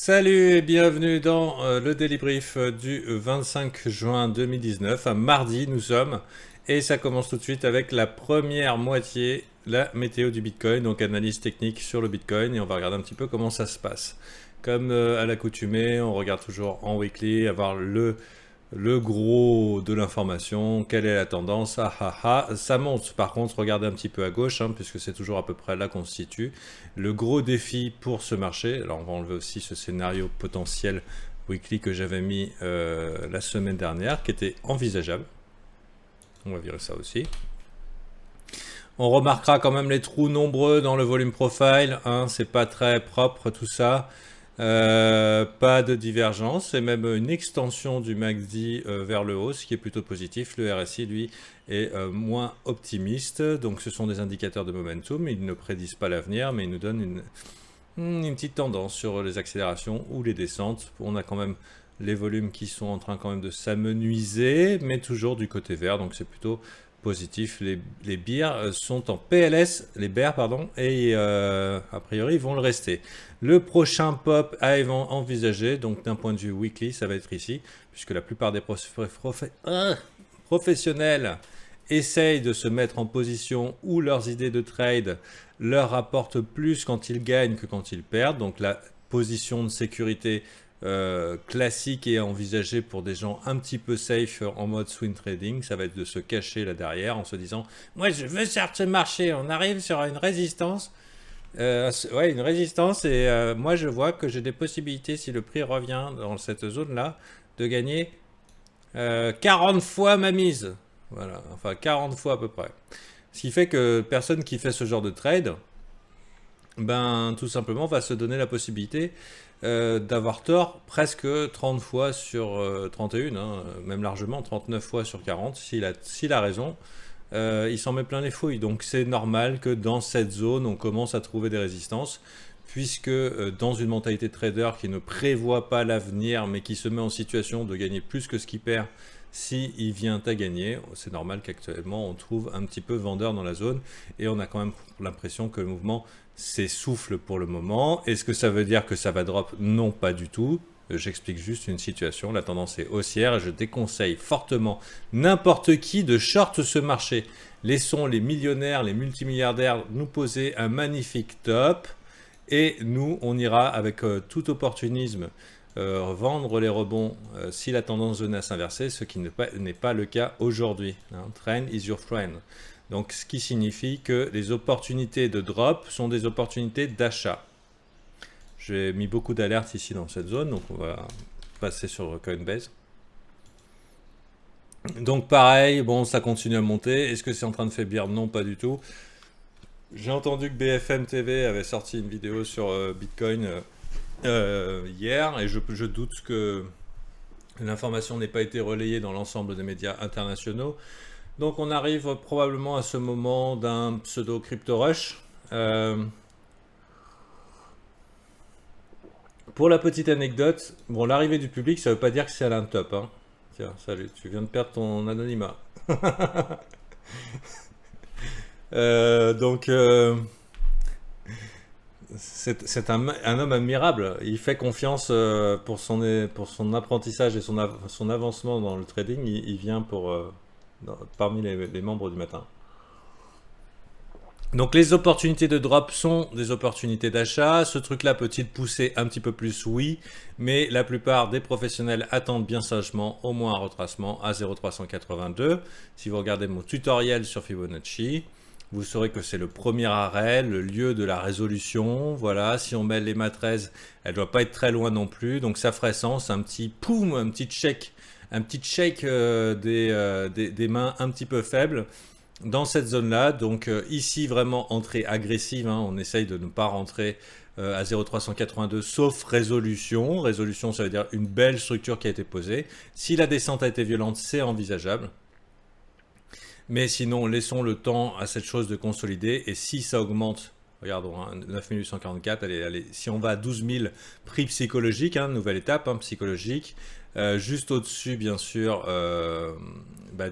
Salut et bienvenue dans le Daily Brief du 25 juin 2019. Mardi, nous sommes. Et ça commence tout de suite avec la première moitié, la météo du Bitcoin. Donc analyse technique sur le Bitcoin et on va regarder un petit peu comment ça se passe. Comme à l'accoutumée, on regarde toujours en weekly, avoir le gros de l'information, quelle est la tendance, ça monte. Par contre, regardez un petit peu à gauche, puisque c'est toujours à peu près là qu'on se situe. Le gros défi pour ce marché, alors on va enlever aussi ce scénario potentiel weekly que j'avais mis la semaine dernière, qui était envisageable. On va virer ça aussi. On remarquera quand même les trous nombreux dans le volume profile, c'est pas très propre tout ça. Pas de divergence et même une extension du MACD vers le haut, ce qui est plutôt positif. Le RSI, lui, est moins optimiste. Donc ce sont des indicateurs de momentum. Ils ne prédisent pas l'avenir, mais ils nous donnent une petite tendance sur les accélérations ou les descentes. On a quand même les volumes qui sont en train quand même de s'amenuiser, mais toujours du côté vert. Donc c'est plutôt positif. Les bears sont en PLS, les bears pardon, et a priori ils vont le rester. Le prochain pop à envisager, donc d'un point de vue weekly, ça va être ici, puisque la plupart des professionnels essayent de se mettre en position où leurs idées de trade leur rapportent plus quand ils gagnent que quand ils perdent. Donc la position de sécurité classique et envisagé pour des gens un petit peu safe en mode swing trading, ça va être de se cacher là derrière en se disant moi je veux sortir ce marché, on arrive sur une résistance, une résistance et moi je vois que j'ai des possibilités si le prix revient dans cette zone là de gagner 40 fois ma mise, voilà, enfin 40 fois à peu près, ce qui fait que personne qui fait ce genre de trade tout simplement va se donner la possibilité d'avoir tort presque 30 fois sur 31, même largement 39 fois sur 40, s'il a raison, il s'en met plein les fouilles. Donc c'est normal que dans cette zone, on commence à trouver des résistances, puisque dans une mentalité de trader qui ne prévoit pas l'avenir, mais qui se met en situation de gagner plus que ce qu'il perd, s'il vient à gagner, c'est normal qu'actuellement on trouve un petit peu vendeur dans la zone, et on a quand même l'impression que le mouvement s'essouffle pour le moment. Est-ce que ça veut dire que ça va drop? Non, pas du tout. J'explique juste une situation, la tendance est haussière et je déconseille fortement n'importe qui de short ce marché. Laissons les millionnaires, les multimilliardaires nous poser un magnifique top et nous on ira avec tout opportunisme vendre les rebonds si la tendance venait à s'inverser, ce qui n'est pas le cas aujourd'hui. Trend is your friend. Donc ce qui signifie que les opportunités de drop sont des opportunités d'achat. J'ai mis beaucoup d'alertes ici dans cette zone, donc on va passer sur Coinbase. Donc pareil, bon, ça continue à monter. Est-ce que c'est en train de faiblir? Non, pas du tout. J'ai entendu que BFM TV avait sorti une vidéo sur Bitcoin hier, et je doute que l'information n'ait pas été relayée dans l'ensemble des médias internationaux. Donc on arrive probablement à ce moment d'un pseudo crypto rush. Pour la petite anecdote, bon, l'arrivée du public, ça veut pas dire que c'est Alain Top. Tiens, salut, tu viens de perdre ton anonymat. Donc, c'est un homme admirable. Il fait confiance pour son apprentissage et son avancement dans le trading. Il vient parmi les membres du matin. Donc les opportunités de drop sont des opportunités d'achat. Ce truc-là peut-il pousser un petit peu plus? Oui, mais la plupart des professionnels attendent bien sagement au moins un retracement à 0,382. Si vous regardez mon tutoriel sur Fibonacci, vous saurez que c'est le premier arrêt, le lieu de la résolution. Voilà, si on met l'EMA 13, elle ne doit pas être très loin non plus. Donc ça ferait sens, un petit poum, un petit shake des mains un petit peu faibles dans cette zone-là. Donc ici, vraiment entrée agressive, on essaye de ne pas rentrer à 0,382 sauf résolution. Résolution, ça veut dire une belle structure qui a été posée. Si la descente a été violente, c'est envisageable. Mais sinon, laissons le temps à cette chose de consolider. Et si ça augmente, regardons, 9844, allez, si on va à 12 000 prix psychologiques, nouvelle étape psychologique, juste au-dessus, bien sûr,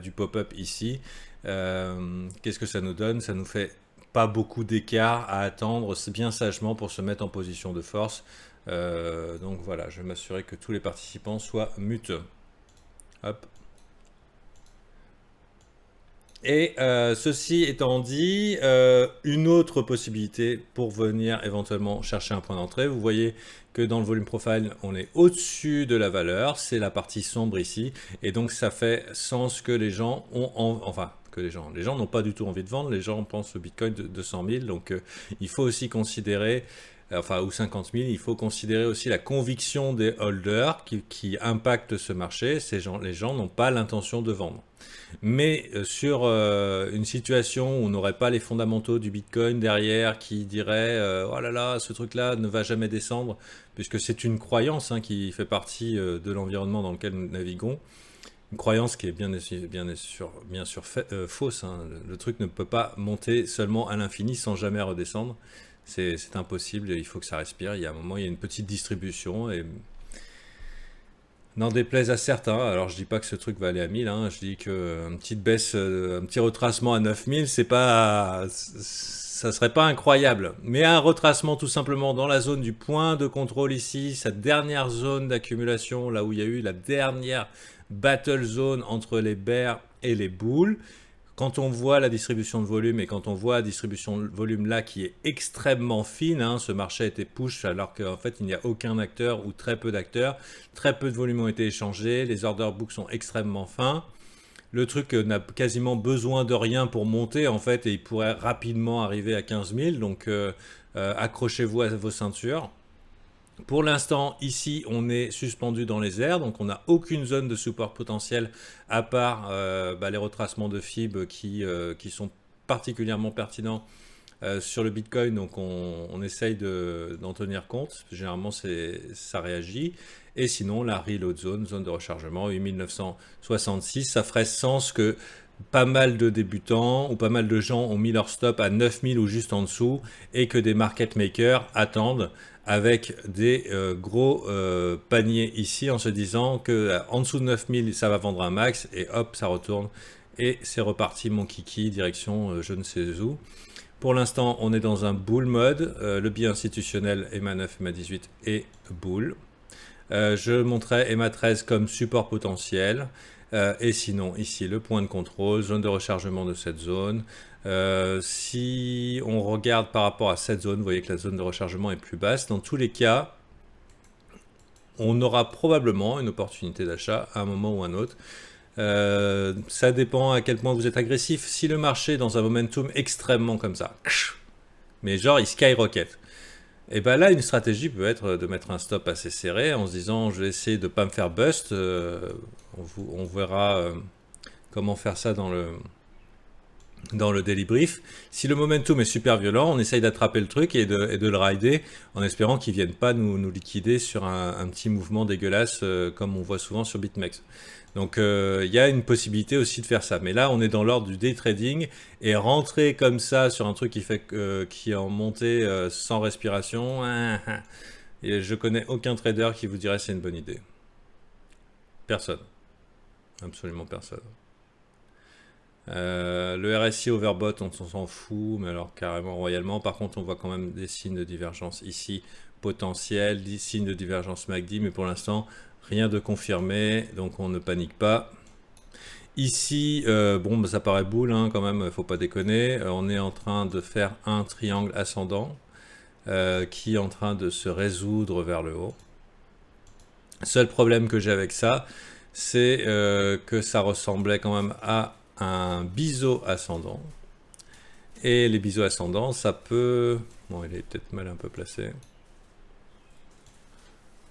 du pop-up ici. Qu'est-ce que ça nous donne? Ça nous fait pas beaucoup d'écart à attendre bien sagement pour se mettre en position de force. Donc voilà, je vais m'assurer que tous les participants soient muteux. Hop. Et ceci étant dit, une autre possibilité pour venir éventuellement chercher un point d'entrée, vous voyez que dans le volume profile, on est au-dessus de la valeur, c'est la partie sombre ici, et donc ça fait sens que les gens ont, enfin que les gens n'ont pas du tout envie de vendre, les gens pensent au Bitcoin de 200 000, donc il faut aussi considérer, enfin ou 50 000, il faut considérer aussi la conviction des holders qui impactent ce marché, les gens n'ont pas l'intention de vendre. Mais sur une situation où on n'aurait pas les fondamentaux du Bitcoin derrière qui dirait oh là là, ce truc-là ne va jamais descendre, puisque c'est une croyance hein, qui fait partie de l'environnement dans lequel nous naviguons. Une croyance qui est bien sûr fausse. Hein. Le truc ne peut pas monter seulement à l'infini sans jamais redescendre. C'est impossible, il faut que ça respire. Il y a un moment, il y a une petite distribution et n'en déplaise à certains, alors je dis pas que ce truc va aller à 1000, hein, je dis qu'une petite baisse, un petit retracement à 9000, ça serait pas incroyable. Mais un retracement tout simplement dans la zone du point de contrôle ici, cette dernière zone d'accumulation, là où il y a eu la dernière battle zone entre les bears et les bulls, quand on voit la distribution de volume et quand on voit la distribution de volume là qui est extrêmement fine, hein, ce marché a été push alors qu'en fait il n'y a aucun acteur ou très peu d'acteurs, très peu de volume ont été échangés, les order books sont extrêmement fins, le truc n'a quasiment besoin de rien pour monter en fait et il pourrait rapidement arriver à 15 000, donc accrochez-vous à vos ceintures. Pour l'instant, ici, on est suspendu dans les airs, donc on n'a aucune zone de support potentiel à part les retracements de FIB qui sont particulièrement pertinents sur le Bitcoin, donc on essaye d'en tenir compte. Généralement, ça réagit. Et sinon, la reload zone de rechargement, 8966, ça ferait sens que pas mal de débutants ou pas mal de gens ont mis leur stop à 9000 ou juste en dessous et que des market makers attendent avec des gros paniers ici en se disant que en dessous de 9000 ça va vendre un max et hop ça retourne et c'est reparti mon kiki direction je ne sais où. Pour l'instant on est dans un bull mode, le biais institutionnel EMA9, EMA18 est bull. Je montrais EMA13 comme support potentiel. Et sinon, ici, le point de contrôle, zone de rechargement de cette zone. Si on regarde par rapport à cette zone, vous voyez que la zone de rechargement est plus basse. Dans tous les cas, on aura probablement une opportunité d'achat à un moment ou à un autre. Ça dépend à quel point vous êtes agressif. Si le marché est dans un momentum extrêmement comme ça, mais genre il skyrocket, et bien là, une stratégie peut être de mettre un stop assez serré en se disant je vais essayer de ne pas me faire bust. On verra comment faire ça dans le daily brief. Si le momentum est super violent, on essaye d'attraper le truc et de le rider en espérant qu'il ne vienne pas nous liquider sur un petit mouvement dégueulasse comme on voit souvent sur BitMEX. Donc il y a une possibilité aussi de faire ça. Mais là, on est dans l'ordre du day trading et rentrer comme ça sur un truc qui est en montée sans respiration, et je connais aucun trader qui vous dirait c'est une bonne idée. Personne. Absolument personne. Le RSI overbought, on s'en fout, mais alors carrément royalement. Par contre, on voit quand même des signes de divergence ici potentiels, des signes de divergence MACD, mais pour l'instant, rien de confirmé, donc on ne panique pas. Ici, bon, bah, ça paraît boule hein, quand même, faut pas déconner. On est en train de faire un triangle ascendant qui est en train de se résoudre vers le haut. Seul problème que j'ai avec ça, c'est que ça ressemblait quand même à un biseau ascendant. Et les biseaux ascendants, ça peut... Bon, il est peut-être mal un peu placé.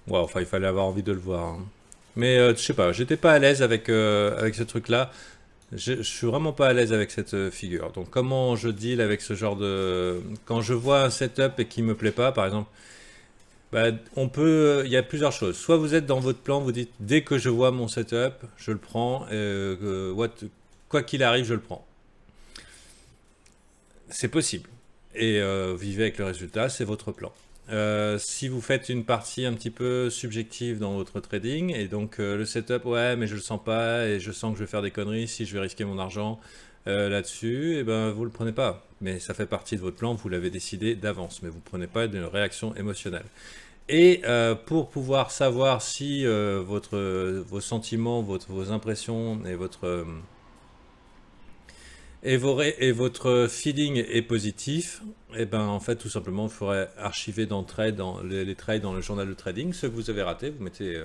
Ouais, enfin, il fallait avoir envie de le voir. Hein. Mais je sais pas, j'étais pas à l'aise avec ce truc-là. Je suis vraiment pas à l'aise avec cette figure. Donc, comment je deal avec ce genre de... Quand je vois un setup et qui me plaît pas, par exemple, bah, il y a plusieurs choses. Soit vous êtes dans votre plan, vous dites, dès que je vois mon setup, je le prends, quoi qu'il arrive, je le prends. C'est possible. Et vivez avec le résultat, c'est votre plan. Si vous faites une partie un petit peu subjective dans votre trading et donc le setup, ouais mais je le sens pas et je sens que je vais faire des conneries si je vais risquer mon argent, là-dessus, et ben vous le prenez pas. Mais ça fait partie de votre plan, vous l'avez décidé d'avance, mais vous ne prenez pas d'une réaction émotionnelle. Et pour pouvoir savoir si vos sentiments, vos impressions et votre feeling est positif, et ben en fait tout simplement il faudrait archiver dans les trades dans le journal de trading, ce que vous avez raté, vous mettez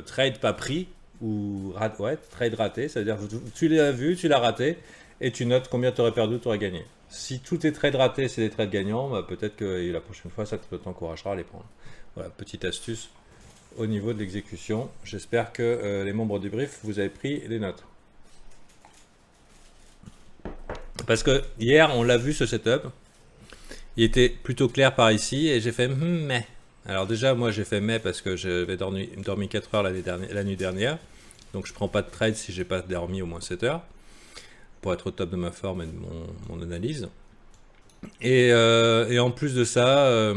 trade pas pris ou ouais, trade raté, c'est-à-dire que tu l'as vu, tu l'as raté et tu notes combien tu aurais perdu, tu aurais gagné. Si tous tes trades ratés c'est des trades gagnants, bah, peut-être que la prochaine fois ça t'encouragera à les prendre. Voilà, petite astuce au niveau de l'exécution. J'espère que les membres du brief vous avez pris les notes. Parce que hier on l'a vu ce setup, il était plutôt clair par ici et j'ai fait mais. Alors déjà moi j'ai fait mais parce que j'avais dormi 4 heures la nuit dernière. Donc je prends pas de trade si j'ai pas dormi au moins 7 heures. Pour être au top de ma forme et de mon analyse. Et en plus de ça,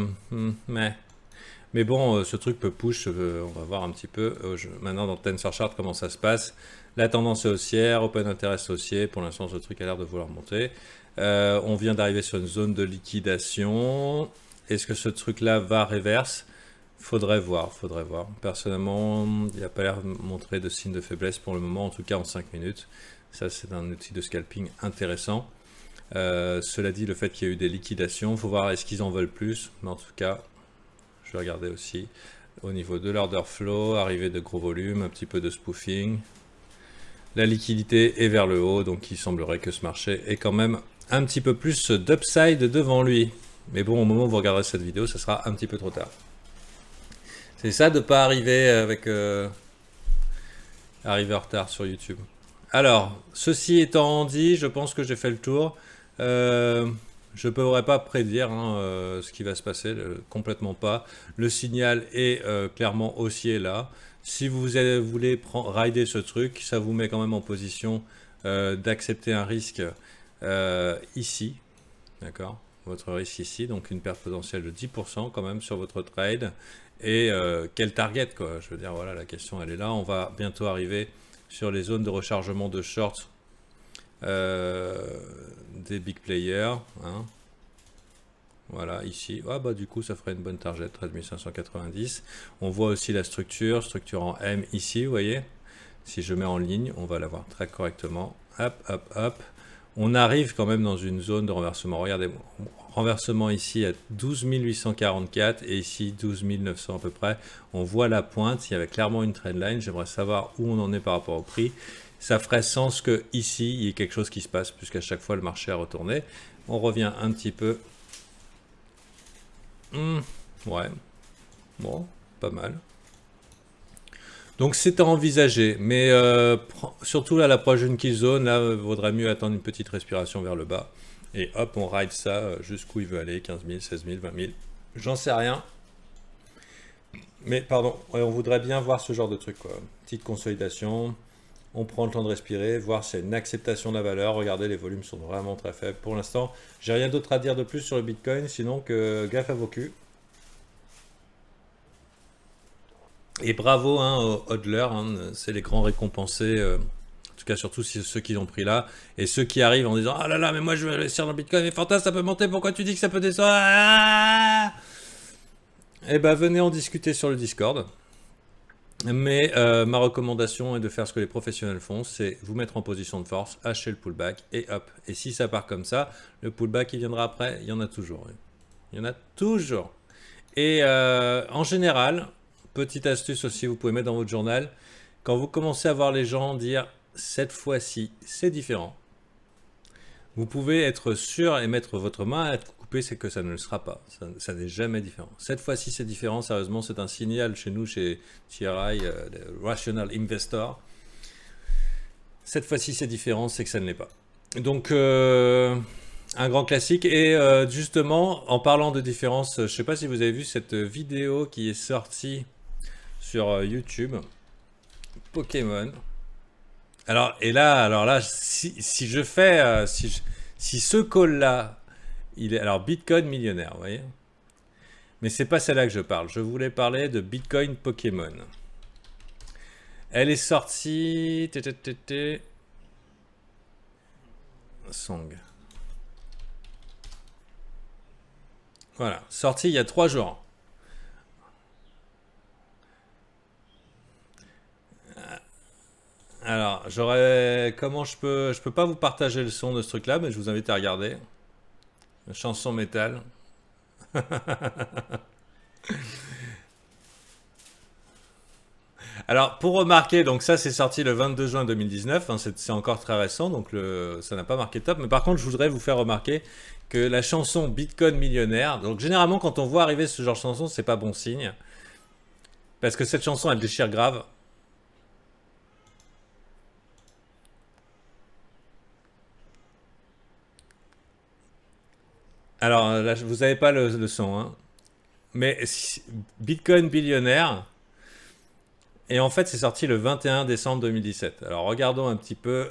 mais bon, ce truc peut push, on va voir un petit peu maintenant dans TensorChart comment ça se passe. La tendance est haussière, Open Interest haussier, pour l'instant ce truc a l'air de vouloir monter. On vient d'arriver sur une zone de liquidation. Est-ce que ce truc-là va reverse? Faudrait voir. Personnellement, il n'y a pas l'air de montrer de signe de faiblesse pour le moment, en tout cas en 5 minutes. Ça, c'est un outil de scalping intéressant. Cela dit, le fait qu'il y ait eu des liquidations, il faut voir est-ce qu'ils en veulent plus. Mais en tout cas, je vais regarder aussi au niveau de l'order flow, arrivée de gros volumes, un petit peu de spoofing. La liquidité est vers le haut, donc il semblerait que ce marché ait quand même un petit peu plus d'upside devant lui. Mais bon, au moment où vous regarderez cette vidéo, ça sera un petit peu trop tard. C'est ça de ne pas arriver arriver en retard sur YouTube. Alors, ceci étant dit, je pense que j'ai fait le tour. Je ne pourrais pas prédire ce qui va se passer, complètement pas. Le signal est clairement haussier là. Si vous voulez rider ce truc, ça vous met quand même en position d'accepter un risque ici. D'accord? Votre risque ici, donc une perte potentielle de 10% quand même sur votre trade. Et quel target quoi? Je veux dire, voilà, la question elle est là. On va bientôt arriver sur les zones de rechargement de short des big players. Hein. Voilà, ici. Ah bah du coup, ça ferait une bonne target, 13 590. On voit aussi la structure en M ici, vous voyez. Si je mets en ligne, on va la voir très correctement. Hop, hop, hop. On arrive quand même dans une zone de renversement. Regardez, renversement ici à 12 844 et ici 12 900 à peu près. On voit la pointe, il y avait clairement une trendline. J'aimerais savoir où on en est par rapport au prix. Ça ferait sens que ici il y ait quelque chose qui se passe puisqu'à chaque fois le marché a retourné. On revient un petit peu. Ouais, bon, pas mal. Donc c'est à envisager, mais surtout là, à l'approche d'une kill zone, là, vaudrait mieux attendre une petite respiration vers le bas. Et hop, on ride ça jusqu'où il veut aller, 15 000, 16 000, 20 000. J'en sais rien. Mais pardon, ouais, on voudrait bien voir ce genre de truc, quoi. Petite consolidation, on prend le temps de respirer, voir s'il y a une acceptation de la valeur. Regardez, les volumes sont vraiment très faibles. Pour l'instant, j'ai rien d'autre à dire de plus sur le Bitcoin, sinon que gaffe à vos culs. Et bravo aux hodlers, c'est les grands récompensés, en tout cas surtout ceux qui ont pris là, et ceux qui arrivent en disant « Ah là là, mais moi je vais investir dans le Bitcoin, mais Fantas, ça peut monter, pourquoi tu dis que ça peut descendre ah ?» Eh ben venez en discuter sur le Discord. Mais ma recommandation est de faire ce que les professionnels font, c'est vous mettre en position de force, hacher le pullback, et hop. Et si ça part comme ça, le pullback il viendra après, il y en a toujours. Il y en a toujours. Et en général... Petite astuce aussi, vous pouvez mettre dans votre journal, quand vous commencez à voir les gens dire cette fois-ci c'est différent, vous pouvez être sûr et mettre votre main à être coupée, c'est que ça ne le sera pas, ça n'est jamais différent. Cette fois-ci c'est différent, sérieusement c'est un signal chez nous, chez TRI, Rational Investor. Cette fois-ci c'est différent, c'est que ça ne l'est pas. Donc un grand classique. Et justement en parlant de différence, je ne sais pas si vous avez vu cette vidéo qui est sortie sur YouTube, Pokémon. Alors là, si je fais, si ce call là, il est alors Bitcoin millionnaire, vous voyez. Mais c'est pas celle-là que je parle. Je voulais parler de Bitcoin Pokémon. Elle est sortie. Song. Voilà, sorti il y a 3 jours. Alors, comment je peux pas vous partager le son de ce truc-là, mais je vous invite à regarder. Une chanson métal. Alors, pour remarquer, donc ça c'est sorti le 22 juin 2019, hein, c'est encore très récent, donc ça n'a pas marqué top. Mais par contre, je voudrais vous faire remarquer que la chanson Bitcoin millionnaire, donc généralement quand on voit arriver ce genre de chanson, c'est pas bon signe. Parce que cette chanson, elle déchire grave. Alors, là, vous n'avez pas le son, hein. Mais Bitcoin billionnaire, et en fait, c'est sorti le 21 décembre 2017. Alors, regardons un petit peu.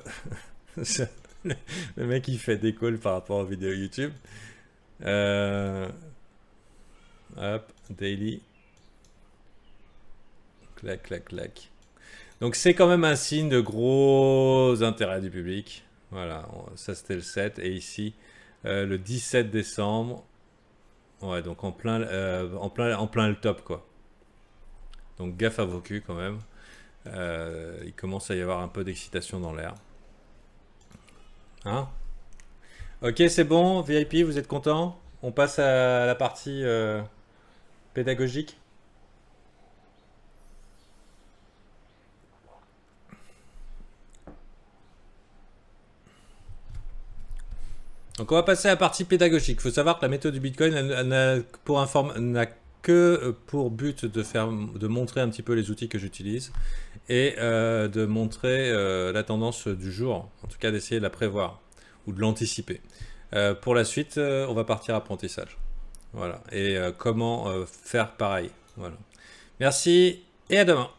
Le mec, il fait des calls par rapport aux vidéos YouTube. Hop, daily. Clac, clac, clac. Donc, c'est quand même un signe de gros intérêt du public. Voilà, ça c'était le 7. Et ici, le 17 décembre. Ouais, donc en plein le top, quoi. Donc, gaffe à vos culs quand même. Il commence à y avoir un peu d'excitation dans l'air. Hein? Ok, c'est bon, VIP, vous êtes content? On passe à la partie pédagogique. Donc on va passer à la partie pédagogique. Il faut savoir que la méthode du Bitcoin n'a que pour but de montrer un petit peu les outils que j'utilise et de montrer la tendance du jour, en tout cas d'essayer de la prévoir ou de l'anticiper. Pour la suite, on va partir apprentissage. Voilà. Et comment faire pareil. Voilà. Merci et à demain.